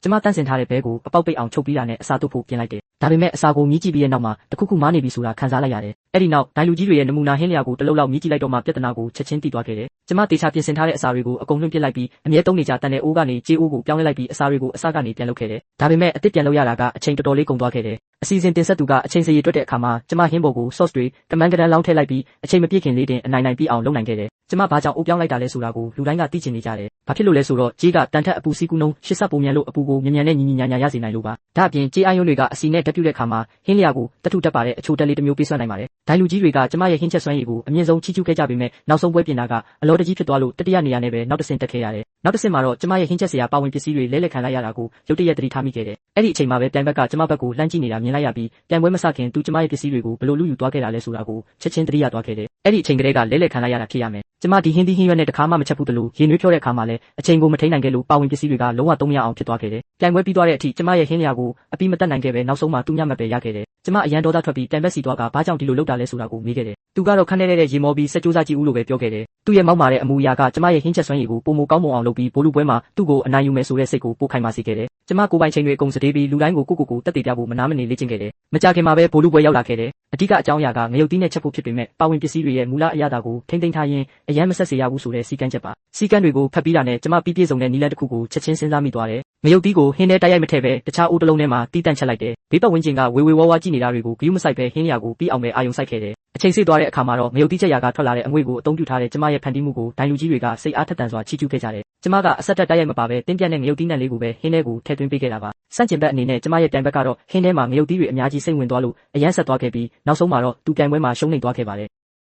ကျမတန့်စင်ထားတဲ့ဘဲကိုအပေါက်ပိတ်အောင်ချုပ်ပြီးတာနဲ့အစာတုပ်ဖို့ပြင်လိုက်တယ်ဒါပေမဲ့အစာကိုမြည်ကြည့်ပြီးတဲ့နောက်မှာတခုခုမားနေပြီဆိုတာခံစားလိုက်ရတယ်အဲ့ဒီနောက်ဒိုင်လူကြီးတွေရဲ့နမူနာဟင်းလျာကိုတလုံးလောက်မြည်ကြည့်လိုက်တော့မှပြဿနာကိုချက်ချင်းသိသွားခဲ့တယ်ကျမတေချာပြင်ဆင်ထားတဲ့အစာတွေကိုအကုန်လွှင့်ပစ်လိုက်ပြီးအမြဲသုံးနေကြတန်တဲ့အိုးကနေကြေးအိုးကိုပြောင်းလဲလိုက်ပြီးအစာတွေကိုအစကနေပြန်လုပ်ခဲ့တယ်ဒါပေမဲ့အစ်စ်ပြန်လုပ်ရတာကအချိန်တော်တော်လေးကုန်သွားခဲ့တယ်အစီအစဉ်တင်ဆက်သူကအချိန်စရည်တွက်တဲ့အခါမှာကျမဟင်းပေါ်ကို sauce တွေကမန်းကတန်းလောင်းထည့်လိုက်ပြီးအချိန်မပြည့်ခင်လေးတင်အနိုင်ပြီးအောင်လုပ်နိုင်ခဲ့တယ်ကျမဘာကြောင့်အိုးပြောင်းလိုက်တာလဲဆိုတာကိုလူတိုင်းကသိချင်နေကြတယ်ဘာဖြစ်လို့လဲဆိုတော့ကြေးကတန်ထက်အပူစီးကူးနှုန်းရှစ်ဆပုံမြန်လို့အပူကိုမြန်မြန်နဲ့ညီညီညာညာရစေနိုင်လို့ပါဒါအပြင်ကြေးအိုင်းယွန်းတွေကအစီနဲ့ဓာတ်ပြုတဲ့အခါမှာဟင်းလျာကိုတထုတက်ပါတဲ့အချိုတက်လေးတစ်မျိုးပေးစွမ်းနိုင်ပါတယ်ဒိုင်လူကြီးတွေကကျမရဲ့ဟင်းချက်စွမ်းရည်ကိုအမြင့်ဆုံးချီးကျူးခဲ့ကြပေမဲ့နောက်ဆုံးပွဲပြင်တာကအလောတကြီးဖြစ်သွားလို့တတိယနေရာနဲ့ပဲနောက်တစ်ဆင့်တက်ခဲ့ရတယ်နောက်တစ်ဆင့်မှာတော့ကျမရဲ့ဟင်းချက်စရာပါဝင်ပစ္စည်းတွေလဲလှယ်ခံလိုက်ရတာကိုရုတ်တရက်သတိထားမိခဲ့တယ်အဲ့ဒီအချိန်မှာပဲပြန်ဘက်ကကျမဘက်ကိုလှမ်းကြည့်နေတာမြင်လိုက်ရပြီးပြန်ပွဲမစခင်သူကျမရဲ့ပစ္စည်းတွေကိုဘယ်လိုလူယူသွားခဲ့တာလဲဆိုတာကိုချက်ချင်းသတိရသွားခဲ့တယ်အဲ့ဒီအချိန်ကလေးကလဲလှယ်ခံလိုက်ရတာဖြစ်ရမယ်ကျမဒီဟင်းသီးဟင်းရွက်နဲ့တခါမှမချက်ဘူးတလို့ရေနွေးဖြောတဲ့အခါမှာလည်းအချိန်ကိုမထိန်နိုင်ခဲ့လို့ပါဝင်ပစ္စည်းတွေကလုံးဝသုံးမရအောင်ဖြစ်သွားခဲ့တယ်ပြန်ပွဲပြီးသွားတဲ့အထိကျမရဲ့ဟင်းလျာကိုအပြီးမတက်နိုင်ခဲ့ပဲနောက်ဆုံးမှာသူ့ညမတ်ပဲရခဲ့တယ်ကျမအရန်ဒေါသထွက်ပြီးပြန်ဘက်စီသွားကဘာကြောင့်ဒီလိုလုပ်တာလဲဆိုတာကိုမေးခဲ့တယ်သူကတော့ခန်းထဲတဲ့ရေမောပြီးစက်ကြိုးစားကြည့်ဦးလို့ပဲပြောခဲ့တယ်သူ့ရဲ့မောက်မာတဲ့အမူအရာကကျမရဲ့ဟင်းချက်စွမ်းရည်ကိုပုံမကောင်းမွန်အောင်လုပ်ပြီးဘိုးလူပွဲမှာသူ့ကိုအနိုင်ယူမယ်ဆိုတဲ့စိတ်ကိုပို့ခိုင်းပါစေခဲ့တယ်ကျမကိုပိုင်ချိန်တွေအကုန်စတေးပြီးလူတိုင်းကိုကိုတက်တည်ပြဖို့မနာမနေလေ့ကျင့်ခဲ့တယ်မကြခင်မှာပဲဘိုးလူပွဲရောက်လာခဲ့တယ်အဓိကအကြောင်းအရာကငရုတ်သီးနဲ့ချက်ဖို့ဖြစ်ပေမဲ့ပါဝင်ပစ္စည်းတွေရဲ့မူလအရာတာကိုထိမ့်သိမ်းထားရင်အရန်မဆက်စေရဘူးဆိုတဲ့စီကံချက်ပါစီကံတွေကိုဖတ်ပြီးတာနဲ့ကျမပြည့်စုံတဲ့နီလန်တစ်ခုကိုချက်ချင်းစဉ်းစားမိသွားတယ်ငရုတ်သီးကိုဟင်းထဲတိုက်ရိုက်မထည့်ပဲတခြားအိုးတစ်လုံးထဲမှာတီးတန့်ချက်လိုက်တယ်ဘေးပတ်ဝန်းကျင်ကဝေဝါးကြည့်နေတာတွေကိုဂရုမစိုက်ပဲဟင်းလျာကိုပြီးအောင်ပဲအာယုံစိုက်ခဲ့တယ်အချိန်စေ့သွားတဲ့အခါမှာတော့ငရုတ်သီးချက်ရာကထွက်လာတဲ့အငွေ့ကိုအသုံးပြုထားတဲ့ကျမရဲ့ဖန်တီးမှုကိုဒိုင်လူကြီးတွေကစိတ်အားထက်သန်စွာချီးကျူးခဲ့ကြတယ်ကျမကအဆက်တက်တိုက်ရိုက်မပါပဲတင်းပြတ်တဲ့ငရုတ်သီးနံလေးကိုပဲဟင်းထဲကိုထည့်သွင်းပေးခဲ့တာပါစန့်ကျင်ဘက်အနေနဲ့ကျမရဲ့ပြန်ဘက်ကတော့ဟင်းထဲမှာငရုတ်သီးတွေအများကြီးစိတ်ဝင်သွားလို့အရန်ဆက်သွားခဲ့ပြီးနောက်ဆုံးမှာတော့သူပြန်ပွဲမှာရှုံးနိမ့်သွားခဲ့ပါတယ်